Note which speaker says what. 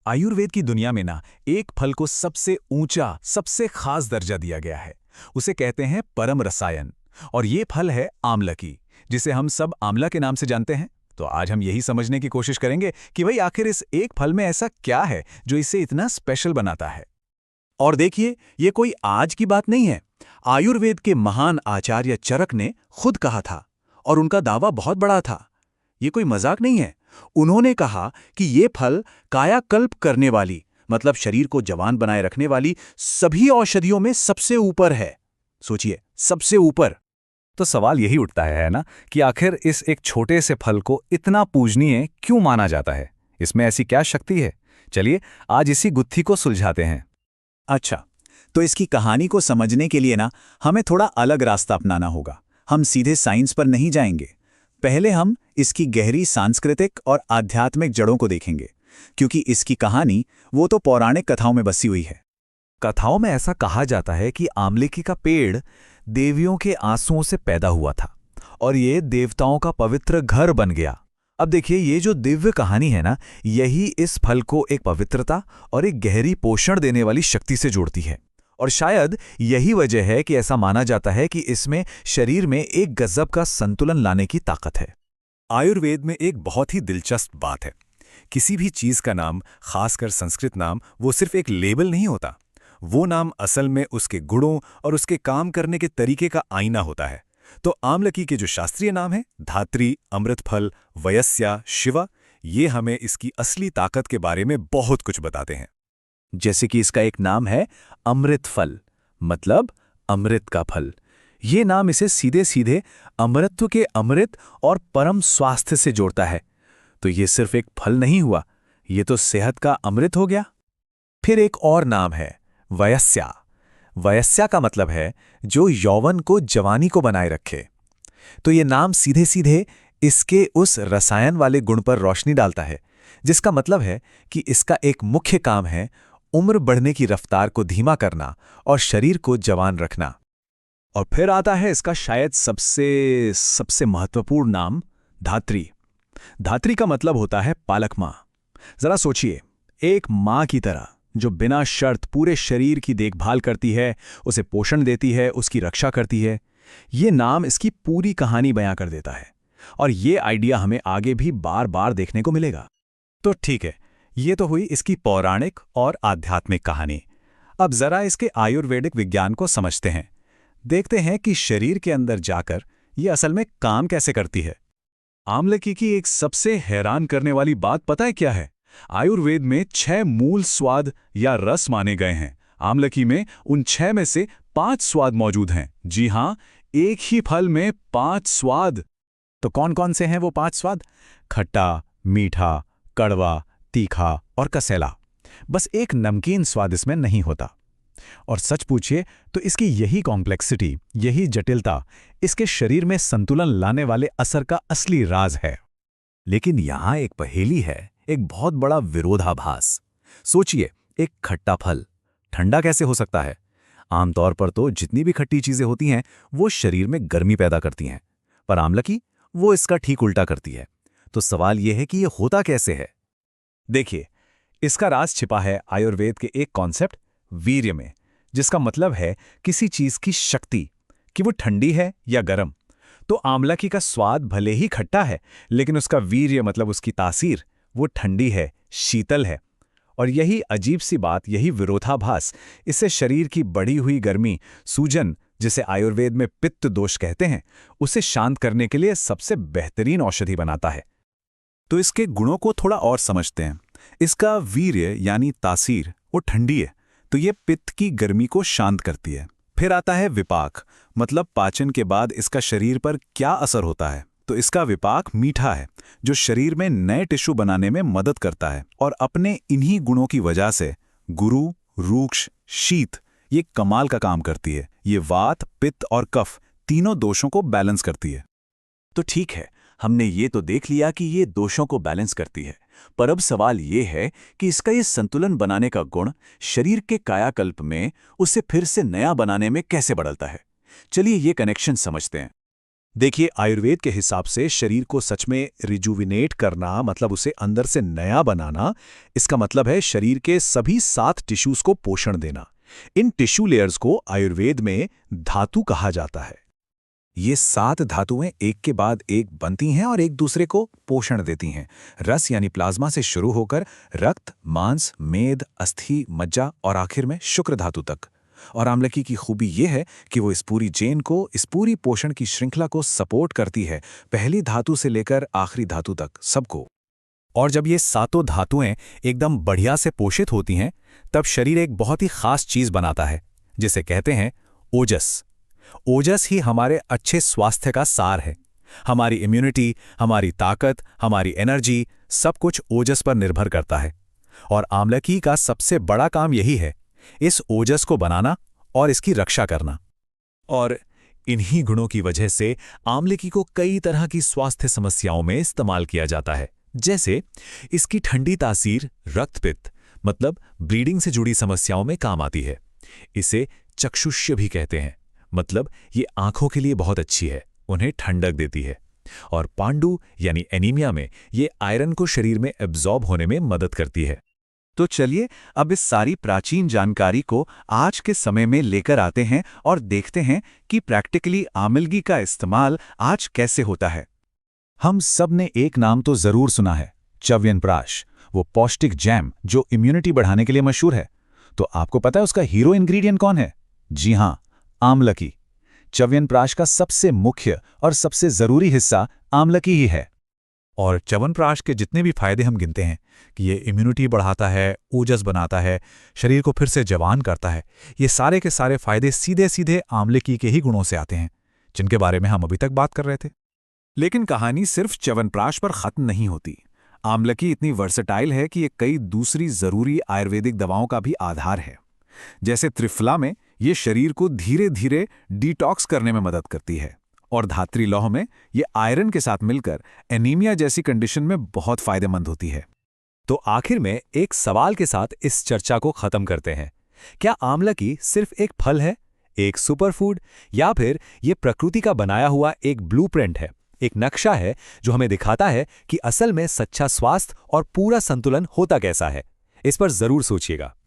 Speaker 1: आयुर्वेद की दुनिया में ना एक फल को सबसे ऊंचा, सबसे खास दर्जा दिया गया है। उसे कहते हैं परम रसायन। और ये फल है आमलकी, जिसे हम सब आंवला के नाम से जानते हैं। तो आज हम यही समझने की कोशिश करेंगे कि भाई आखिर इस एक फल में ऐसा क्या है जो इसे इतना स्पेशल बनाता है। और देखिए, ये कोई आज की बात नहीं है। आयुर्वेद के महान आचार्य चरक ने खुद कहा था, और उनका दावा बहुत बड़ा था। ये कोई मजाक नहीं है। उन्होंने कहा कि ये फल कायाकल्प करने वाली, मतलब शरीर को जवान बनाए रखने वाली सभी औषधियों में सबसे ऊपर है। सोचिए, सबसे ऊपर।
Speaker 2: तो सवाल यही उठता है ना, कि आखिर इस एक छोटे से फल को इतना पूजनीय क्यों माना जाता है? इसमें ऐसी क्या शक्ति है? चलिए आज इसी गुत्थी को सुलझाते हैं।
Speaker 1: अच्छा, तो इसकी कहानी को समझने के लिए ना हमें थोड़ा अलग रास्ता अपनाना होगा। हम सीधे साइंस पर नहीं जाएंगे। पहले हम इसकी गहरी सांस्कृतिक और आध्यात्मिक जड़ों को देखेंगे, क्योंकि इसकी कहानी वो तो पौराणिक कथाओं में बसी हुई है।
Speaker 2: कथाओं में ऐसा कहा जाता है कि आमलकी का पेड़ देवियों के आंसुओं से पैदा हुआ था और ये देवताओं का पवित्र घर बन गया। अब देखिए, ये जो दिव्य कहानी है ना, यही इस फल को एक पवित्रता और एक गहरी पोषण देने वाली शक्ति से जोड़ती है। और शायद यही वजह है कि ऐसा माना जाता है कि इसमें शरीर में एक गजब का संतुलन लाने की ताकत है।
Speaker 3: आयुर्वेद में एक बहुत ही दिलचस्प बात है। किसी भी चीज का नाम, खासकर संस्कृत नाम, वो सिर्फ एक लेबल नहीं होता। वो नाम असल में उसके गुणों और उसके काम करने के तरीके का आईना होता है। तो आमलकी के जो शास्त्रीय नाम है, धात्री, अमृतफल, वयस्या, शिवा, ये हमें इसकी असली ताकत के बारे में बहुत कुछ बताते हैं।
Speaker 1: जैसे कि इसका एक नाम है अमृत फल, मतलब अमृत का फल। ये नाम इसे सीधे सीधे अमृतत्व के अमृत और परम स्वास्थ्य से जोड़ता है। तो ये सिर्फ एक फल नहीं हुआ, ये तो सेहत का अमृत हो गया। फिर एक और नाम है वयस्या। वयस्या का मतलब है जो यौवन को, जवानी को बनाए रखे। तो ये नाम सीधे सीधे इसके उस रसायन वाले गुण पर रोशनी डालता है, जिसका मतलब है कि इसका एक मुख्य काम है उम्र बढ़ने की रफ्तार को धीमा करना और शरीर को जवान रखना। और फिर आता है इसका शायद सबसे महत्वपूर्ण नाम, धात्री। धात्री का मतलब होता है पालक माँ। जरा सोचिए, एक माँ की तरह जो बिना शर्त पूरे शरीर की देखभाल करती है, उसे पोषण देती है, उसकी रक्षा करती है। ये नाम इसकी पूरी कहानी बयां कर देता है। और ये आइडिया हमें आगे भी बार बार देखने को मिलेगा। तो ठीक है, ये तो हुई इसकी पौराणिक और आध्यात्मिक कहानी। अब जरा इसके आयुर्वेदिक विज्ञान को समझते हैं। देखते हैं कि शरीर के अंदर जाकर ये असल में काम कैसे करती है। आमलकी की एक सबसे हैरान करने वाली बात पता है क्या है? आयुर्वेद में 6 मूल स्वाद या रस माने गए हैं। आमलकी में उन 6 में से 5 स्वाद मौजूद हैं। जी हां, एक ही फल में 5 स्वाद। तो कौन कौन से हैं वो 5 स्वाद? खट्टा, मीठा, कड़वा, तीखा और कसेला। बस एक नमकीन स्वाद इसमें नहीं होता। और सच पूछिए तो इसकी यही कॉम्प्लेक्सिटी, यही जटिलता इसके शरीर में संतुलन लाने वाले असर का असली राज है।
Speaker 2: लेकिन यहां एक पहेली है, एक बहुत बड़ा विरोधाभास। सोचिए, एक खट्टा फल ठंडा कैसे हो सकता है? आमतौर पर तो जितनी भी खट्टी चीजें होती हैं वो शरीर में गर्मी पैदा करती हैं, पर आमलकी वो इसका ठीक उल्टा करती है। तो सवाल यह है कि ये होता कैसे है?
Speaker 1: देखिए, इसका राज छिपा है आयुर्वेद के एक कॉन्सेप्ट वीर्य में, जिसका मतलब है किसी चीज की शक्ति, कि वो ठंडी है या गर्म। तो आमलकी का स्वाद भले ही खट्टा है, लेकिन उसका वीर्य मतलब उसकी तासीर, वो ठंडी है, शीतल है। और यही अजीब सी बात, यही विरोधाभास इससे शरीर की बढ़ी हुई गर्मी, सूजन, जिसे आयुर्वेद में पित्त दोष कहते हैं, उसे शांत करने के लिए सबसे बेहतरीन औषधि बनाता है। तो इसके गुणों को थोड़ा और समझते हैं। इसका वीर्य यानी तासीर, वो ठंडी है, तो ये पित्त की गर्मी को शांत करती है। फिर आता है विपाक, मतलब पाचन के बाद इसका शरीर पर क्या असर होता है। तो इसका विपाक मीठा है, जो शरीर में नए टिश्यू बनाने में मदद करता है। और अपने इन्हीं गुणों की वजह से गुरु, रूक्ष, शीत ये कमाल का काम करती है। ये वात, पित्त और कफ तीनों दोषों को बैलेंस करती है। तो ठीक है, हमने ये तो देख लिया कि ये दोषों को बैलेंस करती है, पर अब सवाल ये है कि इसका ये संतुलन बनाने का गुण शरीर के कायाकल्प में उसे फिर से नया बनाने में कैसे बदलता है। चलिए ये कनेक्शन समझते हैं।
Speaker 3: देखिए, आयुर्वेद के हिसाब से शरीर को सच में रिजुविनेट करना, मतलब उसे अंदर से नया बनाना, इसका मतलब है शरीर के सभी 7 टिश्यूज को पोषण देना। इन टिश्यू लेयर्स को आयुर्वेद में धातु कहा जाता है। ये 7 धातुएं एक के बाद एक बनती हैं और एक दूसरे को पोषण देती हैं। रस यानी प्लाज्मा से शुरू होकर रक्त, मांस, मेद, अस्थि, मज्जा और आखिर में शुक्र धातु तक। और आमलकी की खूबी ये है कि वो इस पूरी चेन को, इस पूरी पोषण की श्रृंखला को सपोर्ट करती है, पहली धातु से लेकर आखिरी धातु तक, सबको। और जब ये 7 धातुएं एकदम बढ़िया से पोषित होती हैं, तब शरीर एक बहुत ही खास चीज बनाता है, जिसे कहते हैं ओजस। ओजस ही हमारे अच्छे स्वास्थ्य का सार है। हमारी इम्यूनिटी, हमारी ताकत, हमारी एनर्जी, सब कुछ ओजस पर निर्भर करता है। और आमलकी का सबसे बड़ा काम यही है, इस ओजस को बनाना और इसकी रक्षा करना। और इन्हीं गुणों की वजह से आमलकी को कई तरह की स्वास्थ्य समस्याओं में इस्तेमाल किया जाता है। जैसे इसकी ठंडी तासीर रक्तपित्त, मतलब ब्लीडिंग से जुड़ी समस्याओं में काम आती है। इसे चक्षुष्य भी कहते हैं, मतलब ये आंखों के लिए बहुत अच्छी है, उन्हें ठंडक देती है। और पांडु यानी एनीमिया में ये आयरन को शरीर में एब्जॉर्ब होने में मदद करती है।
Speaker 2: तो चलिए अब इस सारी प्राचीन जानकारी को आज के समय में लेकर आते हैं और देखते हैं कि प्रैक्टिकली आमलगी का इस्तेमाल आज कैसे होता है। हम सब ने एक नाम तो जरूर सुना है, च्यवनप्राश, वो पौष्टिक जैम जो इम्यूनिटी बढ़ाने के लिए मशहूर है। तो आपको पता है उसका हीरो इंग्रेडिएंट कौन है? जी हां, आमलकी। च्यवनप्राश का सबसे मुख्य और सबसे जरूरी हिस्सा आमलकी ही है।
Speaker 3: और च्यवनप्राश के जितने भी फायदे हम गिनते हैं कि ये इम्यूनिटी बढ़ाता है, ओजस बनाता है, शरीर को फिर से जवान करता है, ये सारे के सारे फायदे सीधे सीधे आमलकी के ही गुणों से आते हैं, जिनके बारे में हम अभी तक बात कर रहे थे। लेकिन कहानी सिर्फ च्यवनप्राश पर खत्म नहीं होती। आमलकी इतनी वर्सेटाइल है कि ये कई दूसरी जरूरी आयुर्वेदिक दवाओं का भी आधार है। जैसे त्रिफला में ये शरीर को धीरे धीरे डिटॉक्स करने में मदद करती है, और धात्री लौह में ये आयरन के साथ मिलकर एनीमिया जैसी कंडीशन में बहुत फायदेमंद होती है। तो आखिर में एक सवाल के साथ इस चर्चा को खत्म करते हैं। क्या आमलकी सिर्फ एक फल है, एक सुपरफूड, या फिर ये प्रकृति का बनाया हुआ एक ब्लूप्रिंट है, एक नक्शा है जो हमें दिखाता है कि असल में सच्चा स्वास्थ्य और पूरा संतुलन होता कैसा है? इस पर जरूर सोचिएगा।